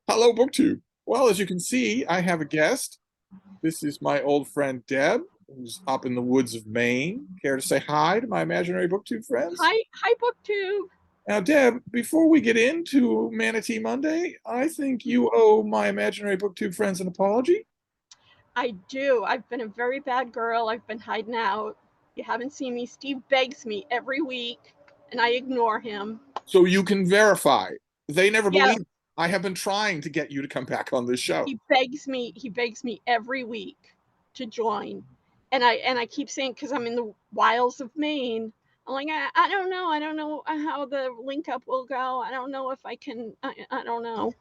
Hello, BookTube. Well, as you can see, I have a guest. This is my old friend Deb, who's up in the woods of Maine. Care to say hi to my imaginary BookTube friends? Hi, BookTube. Now, Deb, before we get into Manatee Monday, I think you owe my imaginary BookTube friends an apology. I do. I've been a very bad girl. I've been hiding out. You haven't seen me. Steve begs me every week, and I ignore him. So you can verify. They never Yeah, believe. I have been trying to get you to come back on this show. he begs me. He begs me every week to join, and I keep saying because I'm in the wilds of Maine. I'm like, I don't know. I don't know how the link up will go. I don't know if I can. I don't know.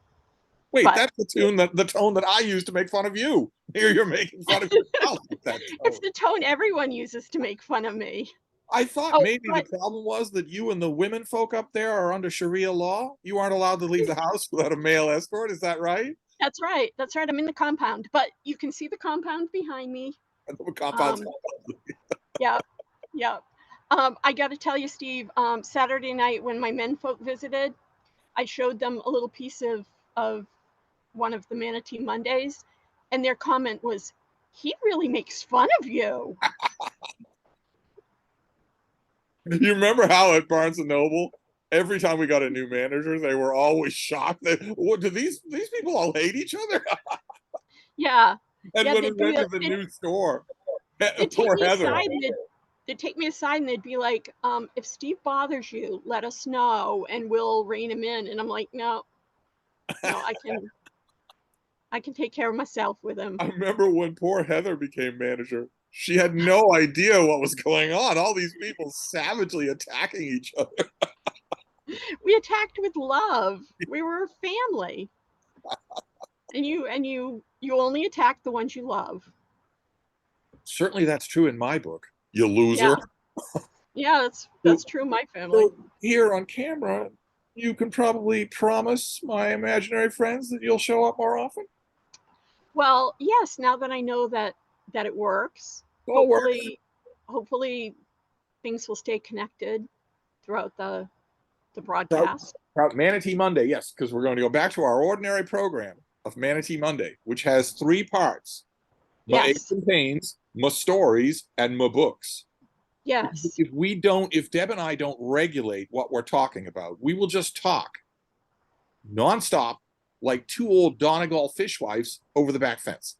Wait, But that's the tone that I use to make fun of you. Here you're making fun of yourself with that it's tone. the tone everyone uses to make fun of me. I thought Oh, maybe the but problem was that you and the women folk up there are under Sharia law. You aren't allowed to leave the house without a male escort. Is that right? that's right. That's right. I'm in the compound, but you can see the compound behind me. I know compounds. Um, yeah, yeah. I got to tell you, Steve. Saturday night when my men folk visited, I showed them a little piece of one of the Manatee Mondays, and their comment was, "He really makes fun of you." You remember how at Barnes and Noble, every time we got a new manager, they were always shocked that what do these people all hate each other? Yeah, And yeah. when we went to the new store, They'd take poor me Heather. aside and they'd take me aside and they'd be like, "If Steve bothers you, let us know and we'll rein him in." And I'm like, "No, no, I can take care of myself with him." I remember when poor Heather became manager. She had no idea what was going on. All these people savagely attacking each other. We attacked with love. We were a family. And you only attack the ones you love. Certainly, that's true in my book. You loser. Yeah. Yeah, that's So, that's true in my family. so here on camera, you can probably promise my imaginary friends that you'll show up more often. Well, yes, now that I know that it works, It all works. hopefully things will stay connected throughout the Proud, broadcast. proud Manatee Monday, yes, because we're going to go back to our ordinary program of Manatee Monday, which has three parts: my aches Yes. and pains, my stories, and my books. Yes. If Deb and I don't regulate what we're talking about, we will just talk nonstop like two old Donegal fishwives over the back fence.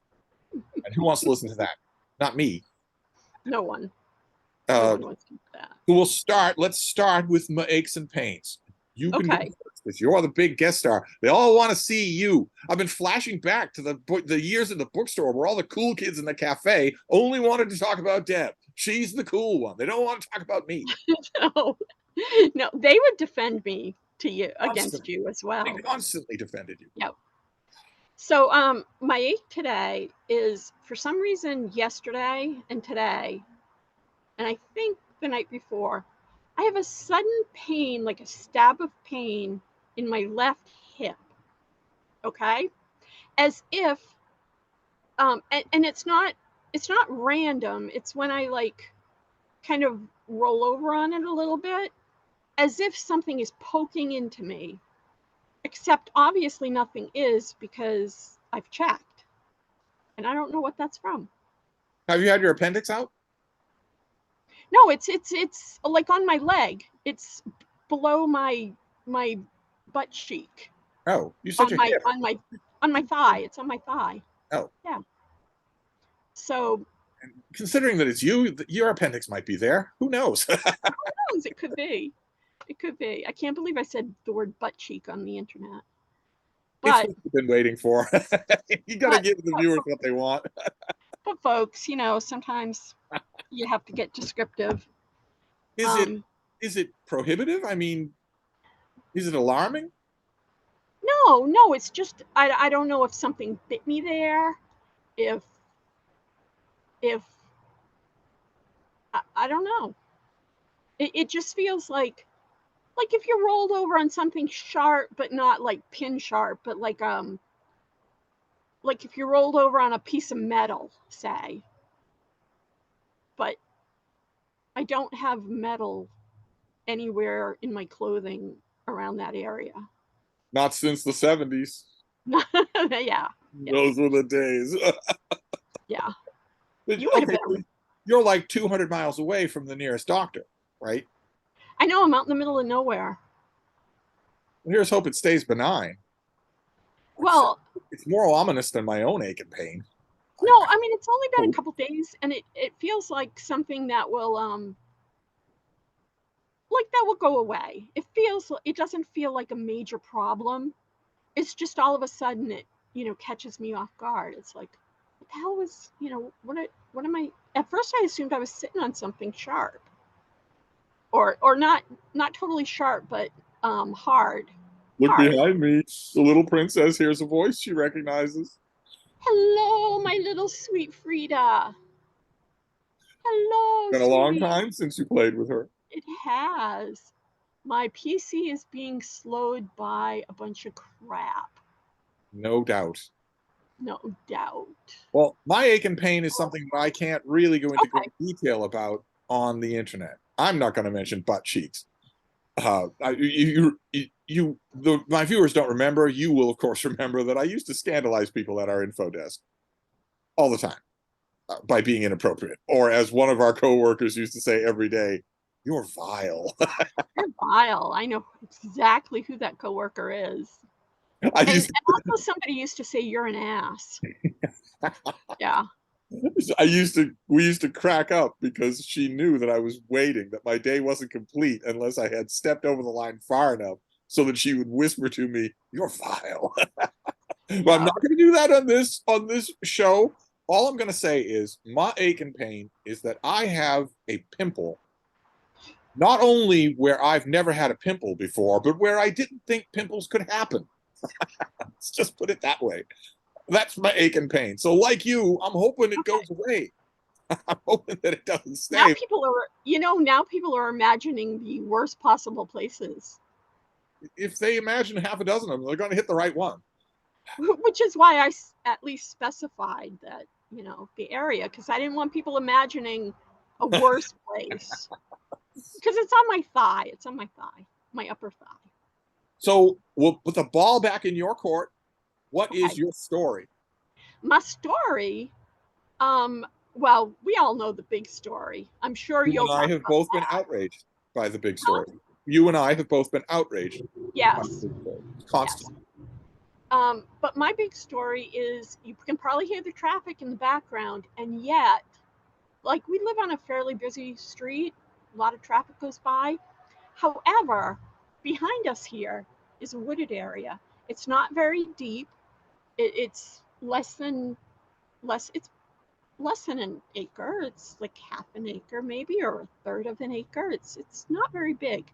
And who wants to listen to that? Not me. No one. No Uh, one wants to do that. let's start with my aches and pains. You can go Okay. first because you're the big guest star. They all want to see you. I've been flashing back to the years in the bookstore where all the cool kids in the cafe only wanted to talk about Deb. She's the cool one. They don't want to talk about me. No. No, they would defend me to you against Constantly. you as They well. constantly defended you. Yep. So my ache today is for some reason yesterday and today, and I think the night before, I have a sudden pain, like a stab of pain in my left hip. Okay? As if and it's not random. It's when I like kind of roll over on it a little bit, as if something is poking into me. Except obviously nothing is because I've checked. And I don't know what that's from. Have you had your appendix out? No, it's like on my leg. It's below my butt cheek. Oh, you said On your my hip. on my on my thigh. It's on my thigh. Oh, Yeah. So considering that it's you, your appendix might be there. Who knows? who knows? It could be. It could be. I can't believe I said the word butt cheek on the internet. It's But what you've been waiting for. You got to but give the but, viewers what they want. but folks, sometimes you have to get descriptive. Is it Um, is it prohibitive? I mean, is it alarming? no, no, it's just I don't know if something bit me there, if if I don't know. It just feels like if you rolled over on something sharp, but not like pin sharp, but like if you rolled over on a piece of metal, say. But I don't have metal anywhere in my clothing around that area. Not since the 70s. Yeah, yeah, Those were the days. yeah. But, You would have okay, so been. you're like 200 miles away from the nearest doctor, right? I know I'm out in the middle of nowhere. Well, here's hope it stays benign. It's, Well, it's more ominous than my own ache and pain. I no, I mean it's only been a hope. couple days, and it feels like something that will like that will go away. It doesn't feel like a major problem. It's just all of a sudden it catches me off guard. It's like, what the hell was what am I? At first, I assumed I was sitting on something sharp, or not totally sharp, but hard, Look hard. behind me. The little princess hears a voice she recognizes. Hello, my little sweet Frida. Hello, Been a long sweetie. time since you played with her. It has. My PC is being slowed by a bunch of crap. No doubt. No doubt. Well, my ache and pain is something that I can't really go into Okay. great detail about on the internet. I'm not going to mention butt cheeks. My viewers don't remember. You will, of course, remember that I used to scandalize people at our info desk all the time by being inappropriate, or as one of our coworkers used to say every day, "You're vile." You're vile. I know exactly who that coworker is. I And used also somebody used to say you're an ass. Yeah. we used to crack up because she knew that I was waiting, that my day wasn't complete unless I had stepped over the line far enough so that she would whisper to me, "You're vile." But I'm Yeah. not going to do that on this show. All I'm going to say is my ache and pain is that I have a pimple, not only where I've never had a pimple before, but where I didn't think pimples could happen. Let's just put it that way. That's my ache and pain. So, like you, I'm hoping it Okay. goes away. I'm hoping that it doesn't Now stay. people are imagining the worst possible places, If they imagine half a dozen of them, they're going to hit the right one. which is why at least specified that, the area, because I didn't want people imagining a worse place. Because it's on my thigh. It's on my thigh, my upper thigh. So, we'll put the ball back in your court. What is Okay. your story? My story, um, well, we all know the big story. I'm sure You you'll and I talk have about both been that. outraged by the big Huh? story. You and I have both been outraged by the Yes. big story Yes. constantly. But my big story is you can probably hear the traffic in the background, and yet, like, we live on a fairly busy street, a lot of traffic goes by. However, behind us here is a wooded area. It's not very deep. It's it's less than an acre. It's like half an acre maybe, or a third of an acre. It's not very big.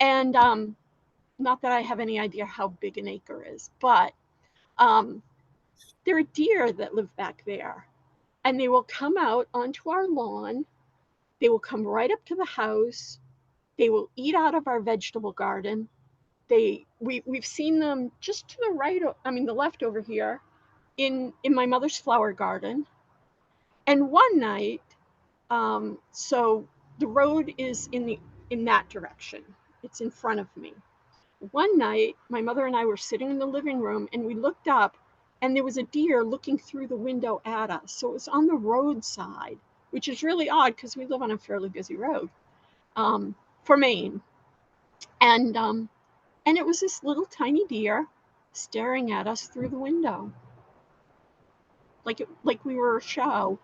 And not that I have any idea how big an acre is, but um, there are deer that live back there, and they will come out onto our lawn. They will come right up to the house. They will eat out of our vegetable garden. We've seen them just to the right. I mean, the left over here in my mother's flower garden. And one night, so the road is in that direction. It's in front of me. One night, my mother and I were sitting in the living room, and we looked up, and there was a deer looking through the window at us. So it was on the roadside, which is really odd because we live on a fairly busy road for Maine. And and it was this little tiny deer staring at us through the window, like we were a show.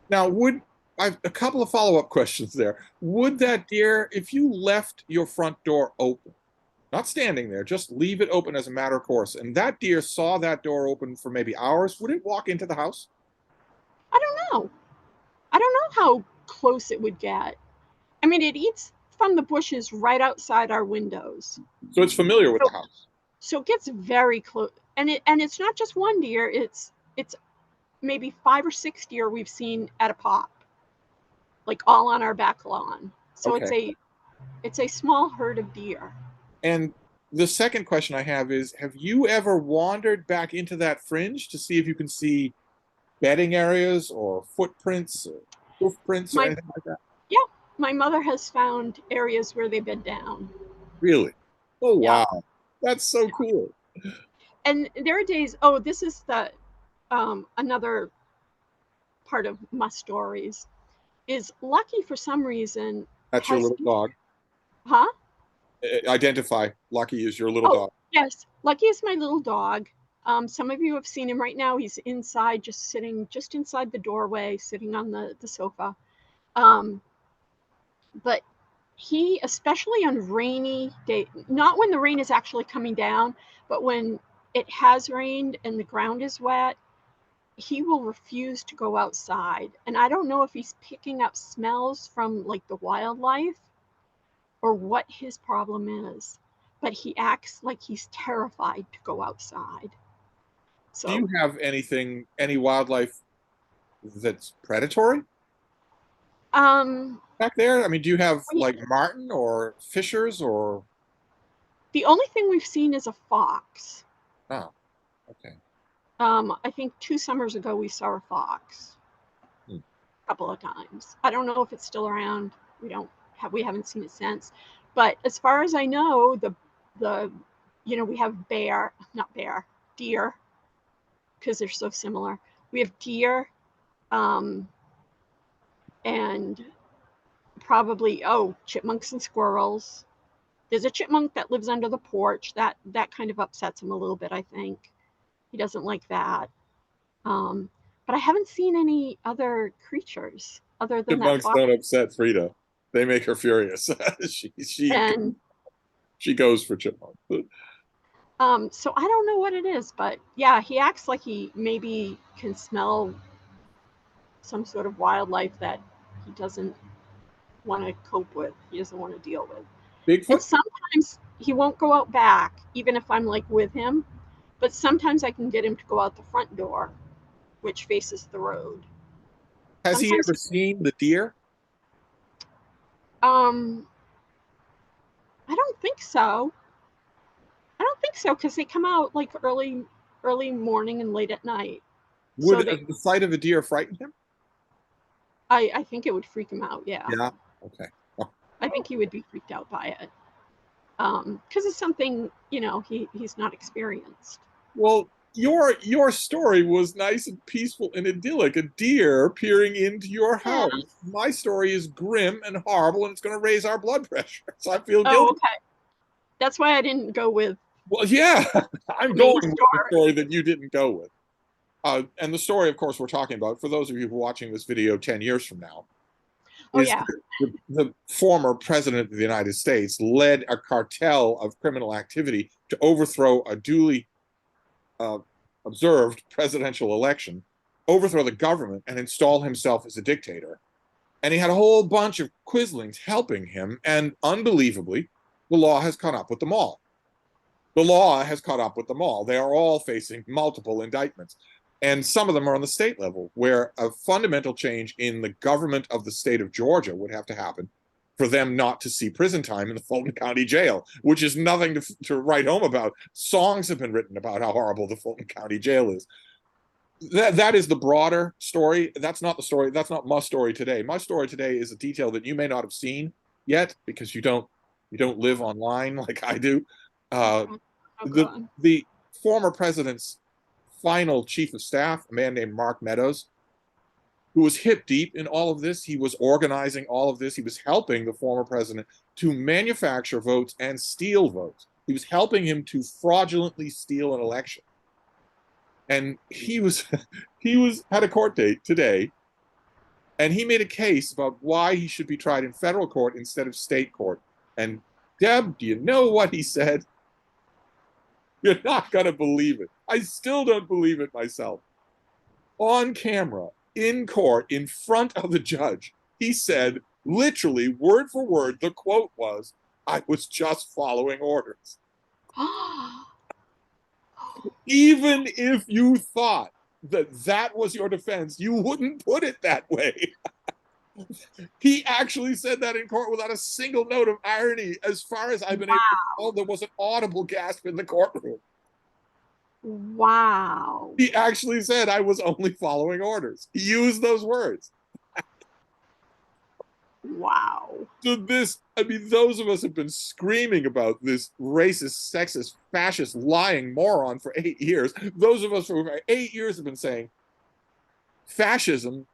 Now, would I've a couple of follow-up questions there. Would that deer, if you left your front door open, not standing there, just leave it open as a matter of course, and that deer saw that door open for maybe hours, would it walk into the house? I don't know. I don't know how close it would get. I mean, it eats from the bushes right outside our windows. So it's familiar with So the house. so it gets very close, and it's not just one deer. It's maybe 5 or 6 deer we've seen at a pop, like all on our back lawn. So Okay. it's a small herd of deer. And the second question I have you ever wandered back into that fringe to see if you can see bedding areas or footprints or hoof prints or My anything like that? Yeah, my mother has found areas where they bed down. Really? Oh Yeah, wow. That's so cool. And there are days, oh, this is the another part of my stories is Lucky for some reason That's your has, little dog. huh? Identify. Lucky is your little Oh, dog. yes. Lucky is my little dog. Some of you have seen him right now. He's inside, just sitting just inside the doorway, sitting on the sofa. Um, but he, especially on rainy day, not when the rain is actually coming down, but when it has rained and the ground is wet, he will refuse to go outside. And I don't know if he's picking up smells from like the wildlife or what his problem is, but he acts like he's terrified to go outside. Do So, you have any wildlife that's predatory um, back there? I mean, do you have we, like marten or fishers or? the only thing we've seen is a fox. Oh, okay. I think 2 summers ago we saw a fox Hmm. a couple of times. I don't know if it's still around. We haven't seen it since. But as far as I know, the we have deer, because they're so similar. We have deer, um, and probably chipmunks and squirrels. There's a chipmunk that lives under the porch. That kind of upsets him a little bit, I think. He doesn't like that. Um, but I haven't seen any other creatures other than that Chipmunks fox. don't upset Frida. They make her furious. She And she goes for chipmunks. so I don't know what it is, but yeah, he acts like he maybe can smell some sort of wildlife that he doesn't want to cope with. He doesn't want to deal with. And Bigfoot? sometimes he won't go out back, even if I'm like with him. But sometimes I can get him to go out the front door, which faces the road. Has he Sometimes, ever seen the deer? um, I don't think so. I don't think so because they come out like early morning and late at night. So Would the sight of a deer frighten him? I think it would freak him out. Yeah, Yeah. Okay. Oh. I think he would be freaked out by it because it's something he's not experienced. Well, your story was nice and peaceful and idyllic. A deer peering into your Yeah. house. My story is grim and horrible, and it's going to raise our blood pressure. So I feel Oh, guilty. okay. That's why I didn't go with Well, yeah, I'm the going main with the story. story that you didn't go with. And the story, of course, we're talking about, for those of you who are watching this video 10 years from now, Oh is yeah. the former president of the United States led a cartel of criminal activity to overthrow a duly uh, observed presidential election, overthrow the government, and install himself as a dictator. And he had a whole bunch of quislings helping him. And unbelievably, the law has caught up with them all. The law has caught up with them all. They are all facing multiple indictments. And some of them are on the state level, where a fundamental change in the government of the state of Georgia would have to happen for them not to see prison time in the Fulton County Jail, which is nothing to write home about. Songs have been written about how horrible the Fulton County Jail is. That is the broader story. That's not the story. That's not my story today. My story today is a detail that you may not have seen yet because you don't live online like I do. Uh, Okay. Oh the god. the former president's final chief of staff, a man named Mark Meadows, who was hip deep in all of this. He was organizing all of this. He was helping the former president to manufacture votes and steal votes. He was helping him to fraudulently steal an election. And he was he was had a court date today, and he made a case about why he should be tried in federal court instead of state court. And Deb, do you know what he said? You're not going to believe it. I still don't believe it myself. On camera, in court, in front of the judge, he said, literally, word for word, the quote was, I was just following orders. Even if you thought that that was your defense, you wouldn't put it that way. He actually said that in court without a single note of irony. As far as I've been able to tell, there was an audible gasp in the courtroom. Wow. He actually said, I was only following orders. He used those words. Wow. So this, I mean, those of us have been screaming about this racist, sexist, fascist, lying moron for 8 years. Those of us for 8 years have been saying fascism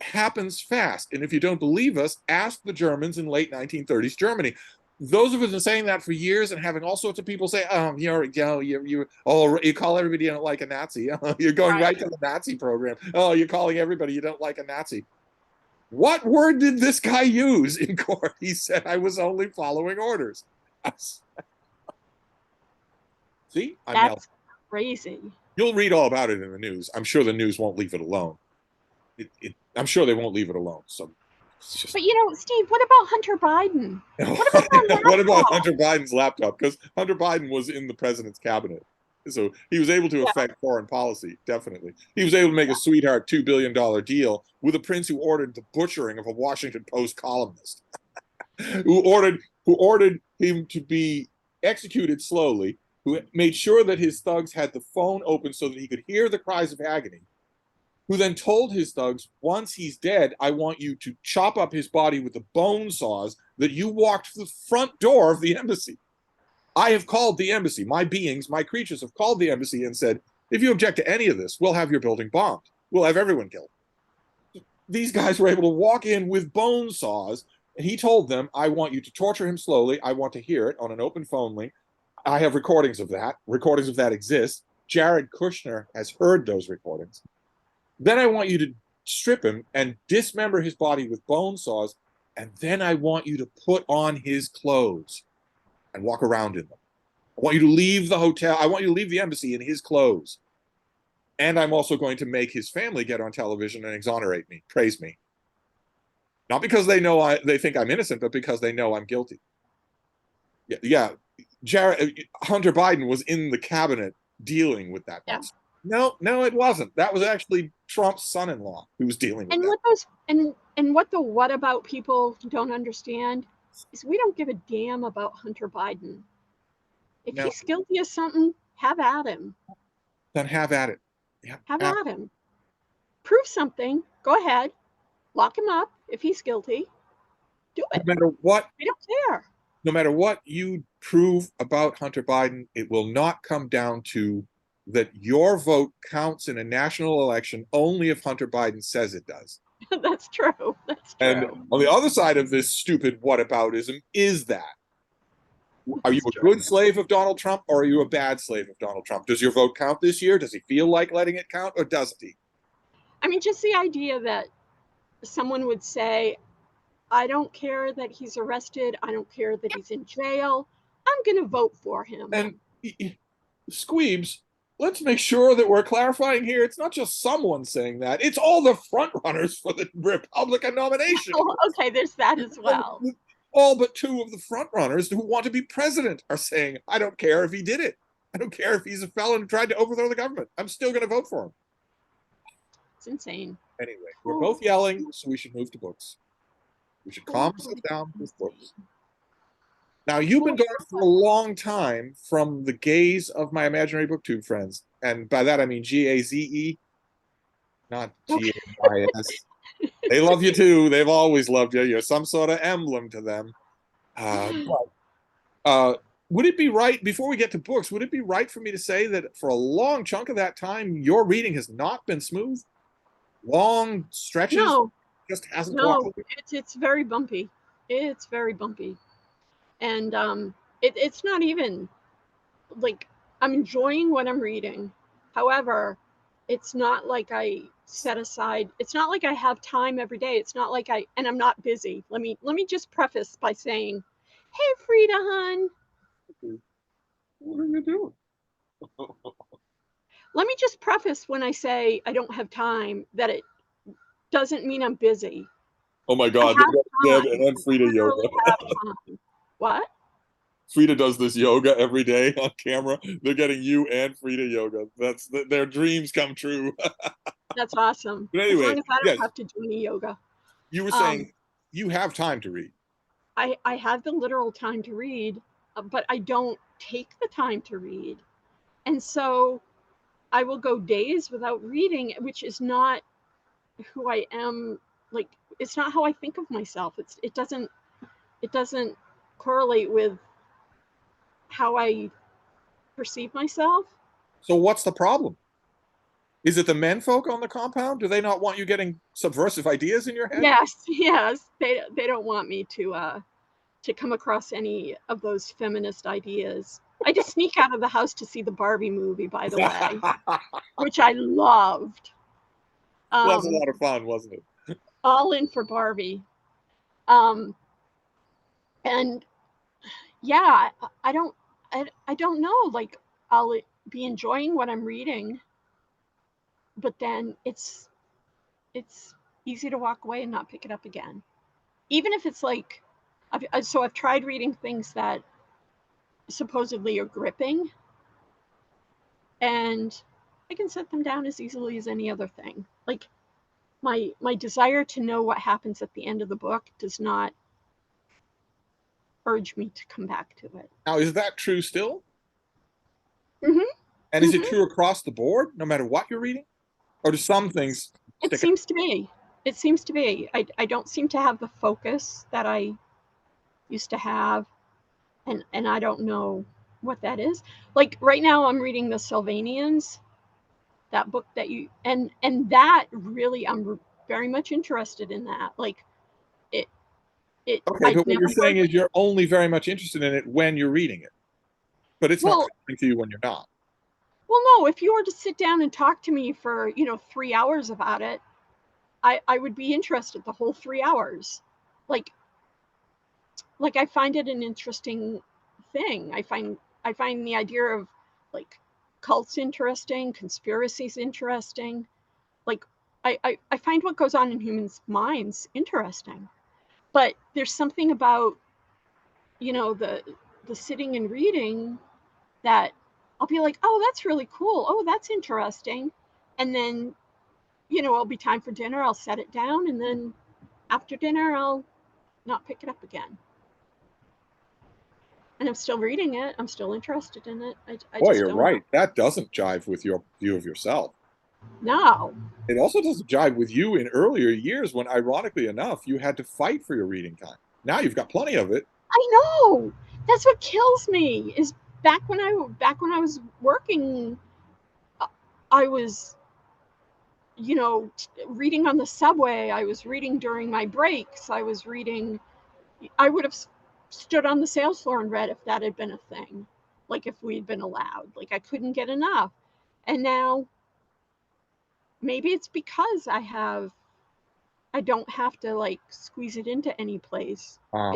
happens fast. And if you don't believe us, ask the Germans in late 1930s Germany. Those of us have been saying that for years and having all sorts of people say, you call everybody you don't like a Nazi. You're going right to the Nazi program. Oh, you're calling everybody you don't like a Nazi. What word did this guy use in court? He said, I was only following orders. See, I'm now. That's crazy. You'll read all about it in the news. I'm sure the news won't leave it alone. I'm sure they won't leave it alone. So just... But Steve, what about Hunter Biden? What about that what about Hunter Biden's laptop? Because Hunter Biden was in the president's cabinet. So he was able to affect foreign policy, definitely. He was able to make a sweetheart $2 billion deal with a prince who ordered the butchering of a Washington Post columnist, who ordered him to be executed slowly, who made sure that his thugs had the phone open so that he could hear the cries of agony, who then told his thugs, once he's dead, I want you to chop up his body with the bone saws that you walked to the front door of the embassy. I have called the embassy. My beings, my creatures have called the embassy and said, if you object to any of this, we'll have your building bombed. We'll have everyone killed. These guys were able to walk in with bone saws, and he told them, I want you to torture him slowly. I want to hear it on an open phone link. I have recordings of that. Recordings of that exist. Jared Kushner has heard those recordings. Then I want you to strip him and dismember his body with bone saws, and then I want you to put on his clothes and walk around in them. I want you to leave the hotel. I want you to leave the embassy in his clothes. And I'm also going to make his family get on television and exonerate me, praise me. Not because they know they think I'm innocent, but because they know I'm guilty. Yeah. Hunter Biden was in the cabinet dealing with that monster. No, it wasn't. That was actually Trump's son-in-law who was dealing with that. What the what about people don't understand is we don't give a damn about Hunter Biden. If he's guilty of something, have at him. Then have at it. Have at him. Prove something. Go ahead. Lock him up if he's guilty. Do it. No matter what. We don't care. No matter what you prove about Hunter Biden, it will not come down to that your vote counts in a national election only if Hunter Biden says it does. That's true. That's true. And on the other side of this stupid whataboutism is that. Are you a good slave of Donald Trump or are you a bad slave of Donald Trump? Does your vote count this year? Does he feel like letting it count or doesn't he? I mean, just the idea that someone would say, I don't care that he's arrested. I don't care that he's in jail. I'm going to vote for him. And Squeebs, let's make sure that we're clarifying here. It's not just someone saying that. It's all the front runners for the Republican nomination. Oh, okay, there's that as well. All but two of the front runners who want to be president are saying, I don't care if he did it. I don't care if he's a felon who tried to overthrow the government. I'm still going to vote for him. It's insane. Anyway, we're both yelling, so we should move to books. We should calm ourselves down with books. Now, you've been gone for a long time from the gaze of my imaginary booktube friends. And by that, I mean Gaze, not Gais. They love you too. They've always loved you. You're some sort of emblem to them. Would it be right, before we get to books, would it be right for me to say that for a long chunk of that time, your reading has not been smooth? Long stretches? No. Just hasn't. No, it's very bumpy. It's very bumpy. And it's not even like I'm enjoying what I'm reading. However, it's not like I set aside, it's not like I have time every day. It's not like and I'm not busy. Let me just preface by saying, hey, Frida, hon. What are you doing? Let me just preface when I say I don't have time that it doesn't mean I'm busy. Oh my God, Deb and Frida yoga. What? Frida does this yoga every day on camera. They're getting you and Frida yoga. That's their dreams come true. That's awesome. But anyway, as long as I don't have to do any yoga. You were saying you have time to read. I have the literal time to read, but I don't take the time to read. And so I will go days without reading, which is not who I am. Like, it's not how I think of myself. It doesn't correlate with how I perceive myself. So what's the problem? Is it the men folk on the compound? Do they not want you getting subversive ideas in your head? Yes, yes. They don't want me to come across any of those feminist ideas. I just sneak out of the house to see the Barbie movie, by the way, which I loved. Well, that was a lot of fun, wasn't it? All in for Barbie. Um, and yeah, I don't know. Like, I'll be enjoying what I'm reading, but then it's easy to walk away and not pick it up again. Even if it's like, I've tried reading things that supposedly are gripping, and I can set them down as easily as any other thing. Like, my desire to know what happens at the end of the book does not urge me to come back to it. Now, is that true still? Mm-hmm. And is it true across the board, no matter what you're reading? Or do some things It stick seems to be. It seems to be. I don't seem to have the focus that I used to have, and I don't know what that is. Like right now, I'm reading the Sylvanians, that book that you and that really, I'm very much interested in that. Like it Okay, I'd but what never you're saying heard. is you're only very much interested in it when you're reading it, but it's not Well, coming to you when you're not. well, no. If you were to sit down and talk to me for 3 hours about it, I would be interested the whole 3 hours. Like I find it an interesting thing. I find the idea of like cults interesting, conspiracies interesting. Like I find what goes on in humans' minds interesting. But there's something about the sitting and reading that I'll be like, oh, that's really cool. Oh, that's interesting. And then it'll be time for dinner. I'll set it down, and then after dinner, I'll not pick it up again. And I'm still reading it. I'm still interested in it. I Boy, just you're don't know. right. That doesn't jive with your view of yourself. No. It also doesn't jive with you in earlier years when, ironically enough, you had to fight for your reading time. Now you've got plenty of it. I know. That's what kills me. Is back when I was working, I was reading on the subway. I was reading during my breaks. I was reading. I would have stood on the sales floor and read if that had been a thing, like if we'd been allowed. Like I couldn't get enough, and now maybe it's because I don't have to like squeeze it into any place. Uh,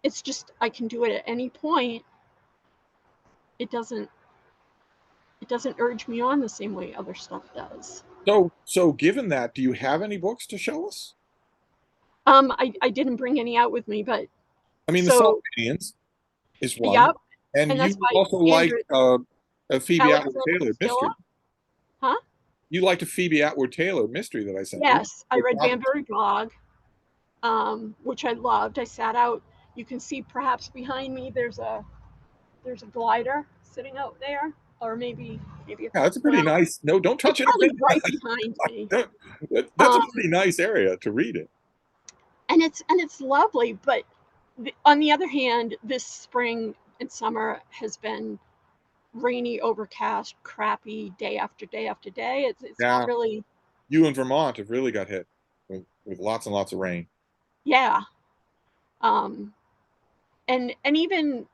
It's just I can do it at any point. It doesn't urge me on the same way other stuff does. so given that, do you have any books to show us? I didn't bring any out with me, but I mean, the so Salt is one, yep, and and you that's by also like Andrew a Phoebe Atwood Alexander Taylor Stella. mystery. Huh? You liked a Phoebe Atwood Taylor mystery that I sent you. Yes, I read Banbury Blog, which I loved. I sat out. You can see perhaps behind me. There's a glider sitting out there, or maybe Yeah, that's a well, pretty nice. No, don't it's touch probably anything. right behind me. That's a Um, pretty nice area to read it. and it's lovely. But on the other hand, this spring and summer has been rainy, overcast, crappy day after day after day. It's not Yeah, really. you in Vermont have really got hit with lots and lots of rain. Yeah. Um, and even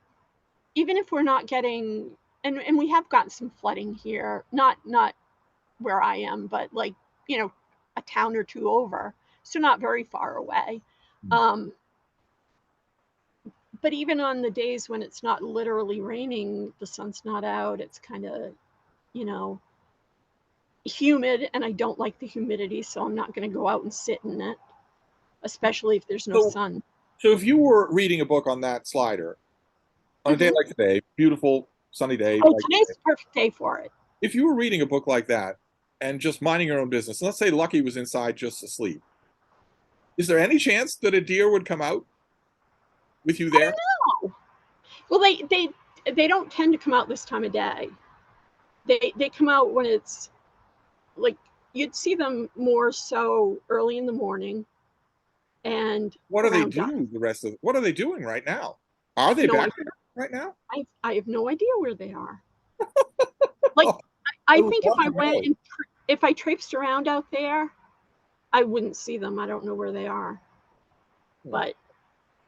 if we're not getting, and we have gotten some flooding here, not where I am, but like a town or two over, so not very far away. Um, but even on the days when it's not literally raining, the sun's not out. It's kind of you know humid, and I don't like the humidity, so I'm not going to go out and sit in it, especially if there's no So, sun. so if you were reading a book on that slider on a day Hmm. like today, beautiful sunny day, Oh, like today's the perfect day for it. if you were reading a book like that and just minding your own business, and let's say Lucky was inside just asleep, is there any chance that a deer would come out with you I there? don't know. Well, they don't tend to come out this time of day. They come out when it's like you'd see them more so early in the morning and What do they around dusk. do what are they doing right now? Are they No, back there right now? I have no idea where they are. Like, Oh, I I would think if love I to went know. and if I traipsed around out there, I wouldn't see them. I don't know where they are, Hmm. but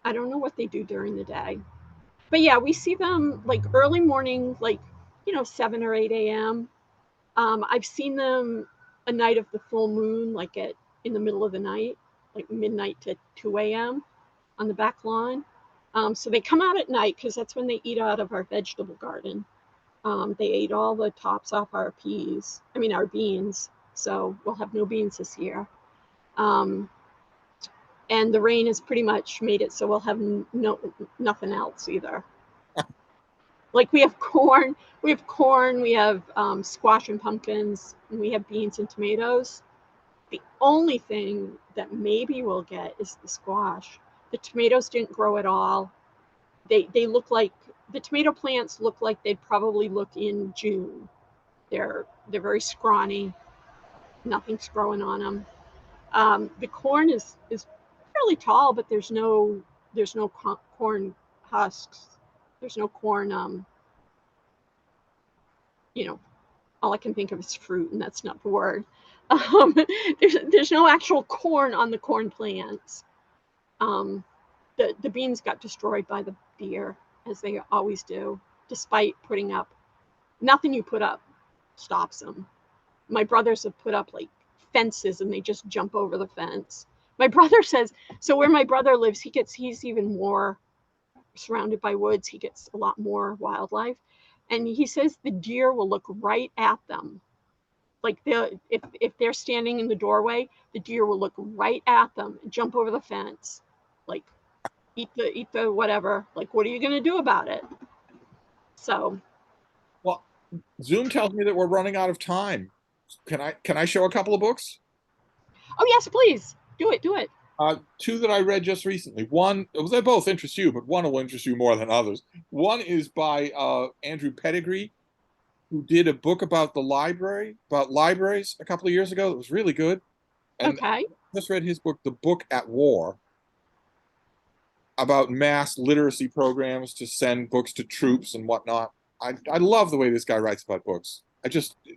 I don't know what they do during the day. But yeah, we see them like early morning, like 7 or 8 a.m. I've seen them a night of the full moon, like at in the middle of the night, like midnight to 2 a.m. on the back lawn. So they come out at night because that's when they eat out of our vegetable garden. They ate all the tops off our peas. I mean, our beans. So we'll have no beans this year. Um, and the rain has pretty much made it so we'll have nothing else either. Like we have squash and pumpkins, and we have beans and tomatoes. The only thing that maybe we'll get is the squash. The tomatoes didn't grow at all. They look like the tomato plants look like they'd probably look in June. They're very scrawny. Nothing's growing on them. The corn is fairly tall, but there's no corn husks. There's no corn. You know, all I can think of is fruit, and that's not the word. Um, there's no actual corn on the corn plants. Um, the beans got destroyed by the deer, as they always do, despite putting up nothing you put up stops them. My brothers have put up like fences and they just jump over the fence. My brother says, so where my brother lives, he's even more surrounded by woods. He gets a lot more wildlife. And he says the deer will look right at them. Like if they're standing in the doorway, the deer will look right at them and jump over the fence. Like eat the whatever. Like, what are you gonna do about it? So Well, Zoom tells me that we're running out of time. Can I show a couple of books? oh yes, please. Do it, do it. Two that I read just recently. One, well, they both interest you, but one will interest you more than others. One is by Andrew Pettigrew, who did a book about the library, about libraries a couple of years ago. That was really good. And Okay. I just read his book, The Book at War, about mass literacy programs to send books to troops and whatnot. I love the way this guy writes about books.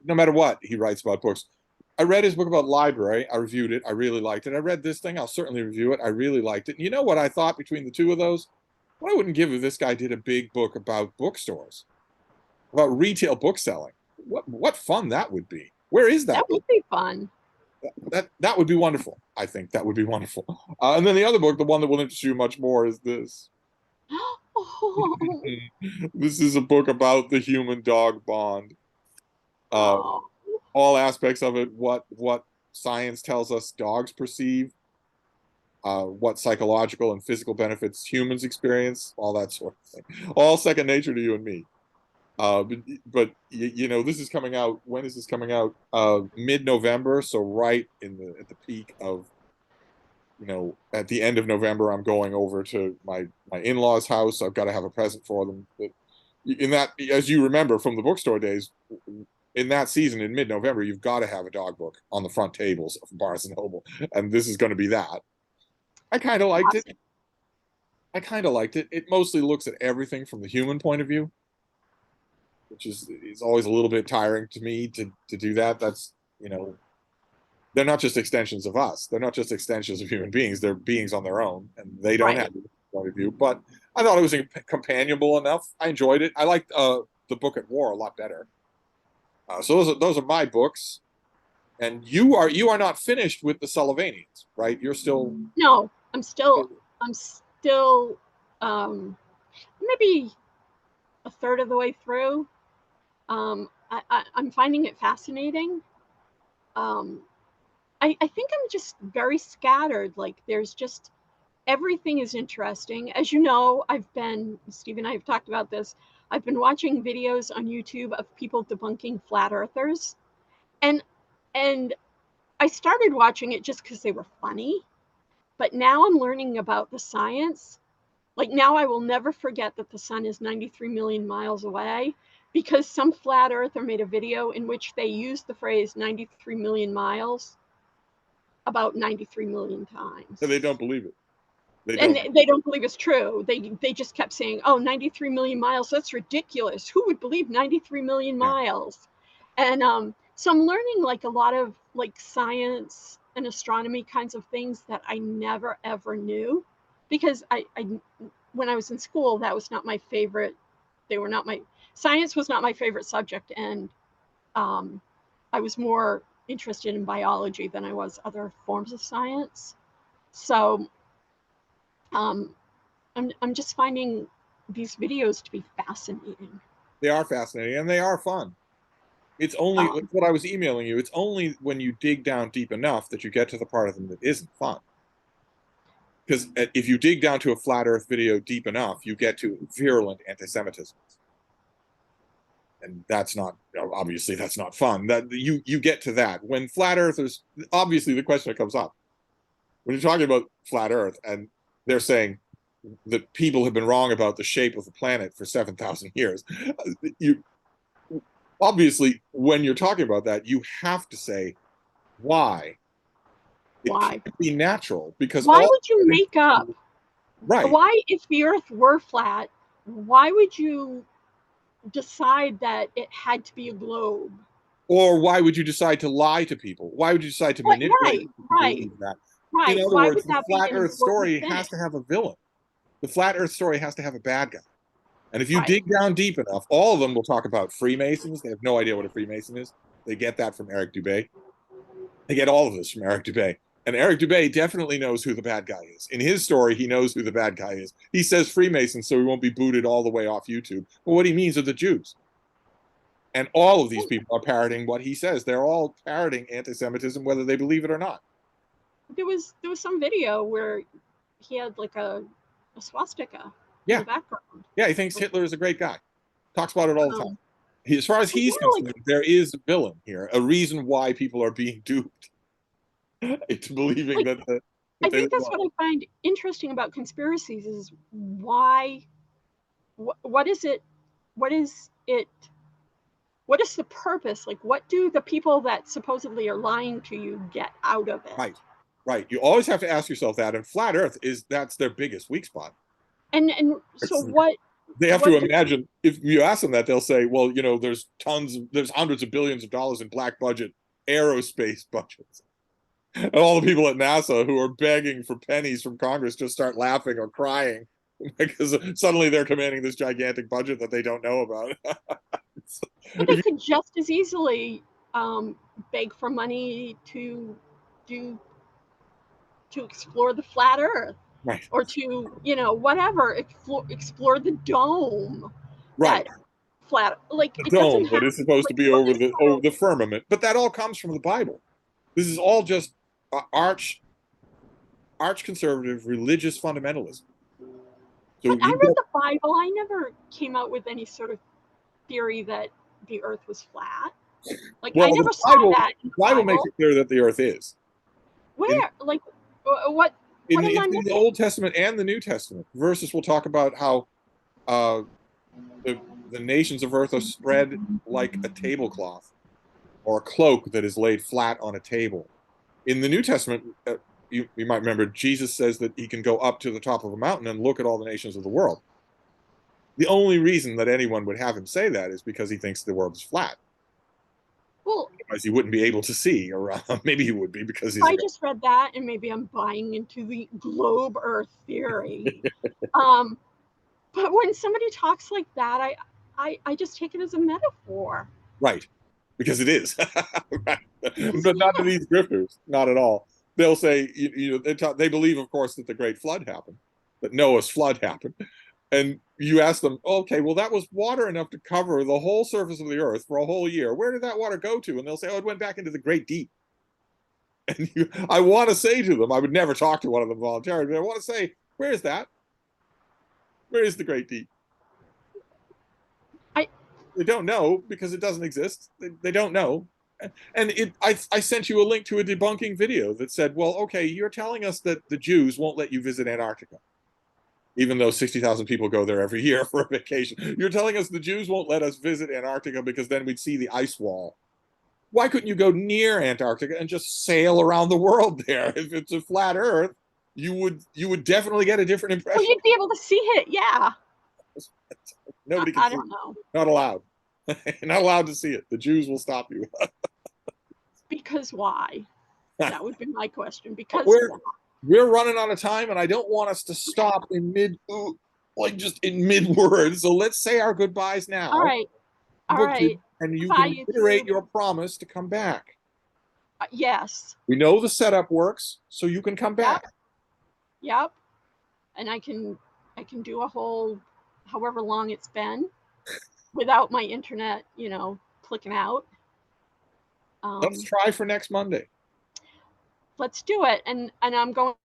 No matter what he writes about books. I read his book about library. I reviewed it. I really liked it. I read this thing. I'll certainly review it. I really liked it. And you know what I thought between the two of those? What I wouldn't give if this guy did a big book about bookstores, about retail bookselling. What fun that would be. Where is That that book? would be fun. That would be wonderful. I think that would be wonderful. And then the other book, the one that will interest you much more, is this. Oh, This is a book about the human dog bond. Uh, oh, all aspects of it, what science tells us dogs perceive, what psychological and physical benefits humans experience, all that sort of thing. All second nature to you and me. But this is coming out. When is this coming out? Mid-November, so right at the peak of at the end of November, I'm going over to my in-laws' house. I've got to have a present for them. But in that, as you remember from the bookstore days, in that season in mid-November, you've got to have a dog book on the front tables of Barnes and Noble, and this is going to be that. I kind of liked it. awesome. I kind of liked it. It mostly looks at everything from the human point of view, which is always a little bit tiring to me to do that. That's they're not just extensions of us. They're not just extensions of human beings. They're beings on their own, and they don't have Right. a point of view. But I thought it was companionable enough. I enjoyed it. I liked the Book at War a lot better. So those are my books. And you are not finished with the Sullivanians, right? You're still. No, I'm still maybe a third of the way through. I'm finding it fascinating. Um, I think I'm just very scattered. Like there's just everything is interesting. As you know, Steve and I have talked about this. I've been watching videos on YouTube of people debunking flat earthers. And and I started watching it just because they were funny. But now I'm learning about the science. Like now I will never forget that the sun is 93 million miles away. because some flat earther made a video in which they used the phrase 93 million miles about 93 million times. So they don't believe it. They don't believe it's true. They just kept saying, oh, 93 million miles, that's ridiculous. Who would believe 93 million miles? And so I'm learning like a lot of like science and astronomy kinds of things that I never ever knew, because I when I was in school, that was not my favorite. Science was not my favorite subject, and I was more interested in biology than I was other forms of science. So I'm just finding these videos to be fascinating. They are fascinating and they are fun. It's only what I was emailing you. It's only when you dig down deep enough that you get to the part of them that isn't fun. Because if you dig down to a flat Earth video deep enough, you get to virulent anti-Semitism, and that's not obviously that's not fun. That you get to that when flat Earthers. Obviously, the question that comes up when you're talking about flat Earth, and they're saying that people have been wrong about the shape of the planet for 7,000 years. You obviously, when you're talking about that, you have to say why. It can't be natural, because why would you make up? Right. Why, if the Earth were flat, why would you decide that it had to be a globe? Or why would you decide to lie to people? Why would you decide to manipulate people to believe that? Right. In other Why words, would the that be flat an Earth important story thing? has to have a villain. The flat Earth story has to have a bad guy. And if you Right. dig down deep enough, all of them will talk about Freemasons. They have no idea what a Freemason is. They get that from Eric Dubay. They get all of this from Eric Dubay. And Eric Dubay definitely knows who the bad guy is. In his story, he knows who the bad guy is. He says Freemasons so he won't be booted all the way off YouTube. But what he means are the Jews. And all of these people are parroting what he says. They're all parroting anti-Semitism, whether they believe it or not. There was some video where he had like a swastika in the background. Yeah, he thinks Hitler is a great guy. Talks about it all the time. As far as he's concerned, there is a villain here, a reason why people are being duped into believing that. I think that's what I find interesting about conspiracies is why. What is it? What is it? What is the purpose? Like, what do the people that supposedly are lying to you get out of it? Right. You always have to ask yourself that. And flat Earth that's their biggest weak spot. And so what? They have to imagine, if you ask them that, they'll say, well, there's hundreds of billions of dollars in black budget aerospace budgets. And all the people at NASA who are begging for pennies from Congress just start laughing or crying because suddenly they're commanding this gigantic budget that they don't know about. But they could just as easily beg for money to explore the flat Earth. Right. Or to, whatever, explore the dome. Right. Flat, like the dome, what is supposed to be over the firmament. But that all comes from the Bible. This is all just arch conservative religious fundamentalism. So I read the Bible. I never came out with any sort of theory that the Earth was flat. Like, I never saw that in the Bible makes it clear that the Earth is. Where? What in the Old Testament and the New Testament. Verses will talk about how the nations of earth are spread like a tablecloth or a cloak that is laid flat on a table. In the New Testament, you might remember, Jesus says that he can go up to the top of a mountain and look at all the nations of the world. The only reason that anyone would have him say that is because he thinks the world is flat. Well, otherwise he wouldn't be able to see, or maybe he would be because he's. I just read that, and maybe I'm buying into the globe Earth theory. But when somebody talks like that, I just take it as a metaphor. Right, because it is. Right. But not to these grifters, not at all. They'll say, they believe, of course, that the Great Flood happened, that Noah's flood happened. And you ask them, okay, well, that was water enough to cover the whole surface of the earth for a whole year. Where did that water go to? And they'll say, oh, it went back into the great deep. And I want to say to them, I would never talk to one of them voluntarily, but I want to say, where is that? Where is the great deep? They don't know because it doesn't exist. They don't know. And I sent you a link to a debunking video that said, well, okay, you're telling us that the Jews won't let you visit Antarctica. even though 60,000 people go there every year for a vacation. You're telling us the Jews won't let us visit Antarctica because then we'd see the ice wall. Why couldn't you go near Antarctica and just sail around the world there? If it's a flat Earth, you would definitely get a different Well, impression. you'd be able to see it. Yeah. Nobody can I see don't it. know. Not allowed. Not allowed to see it. The Jews will stop you. Because why? That would be my question. Because we're why? we're running out of time, and I don't want us to stop in mid, like just in mid words. So let's say our goodbyes now. All right. All Book you, right. and you Bye, can reiterate YouTube. your promise to come back. Yes. We know the setup works, so you can come back. Yep. And I can do a whole however long it's been without my internet, clicking out. Let's try for next Monday. Let's do it. And I'm going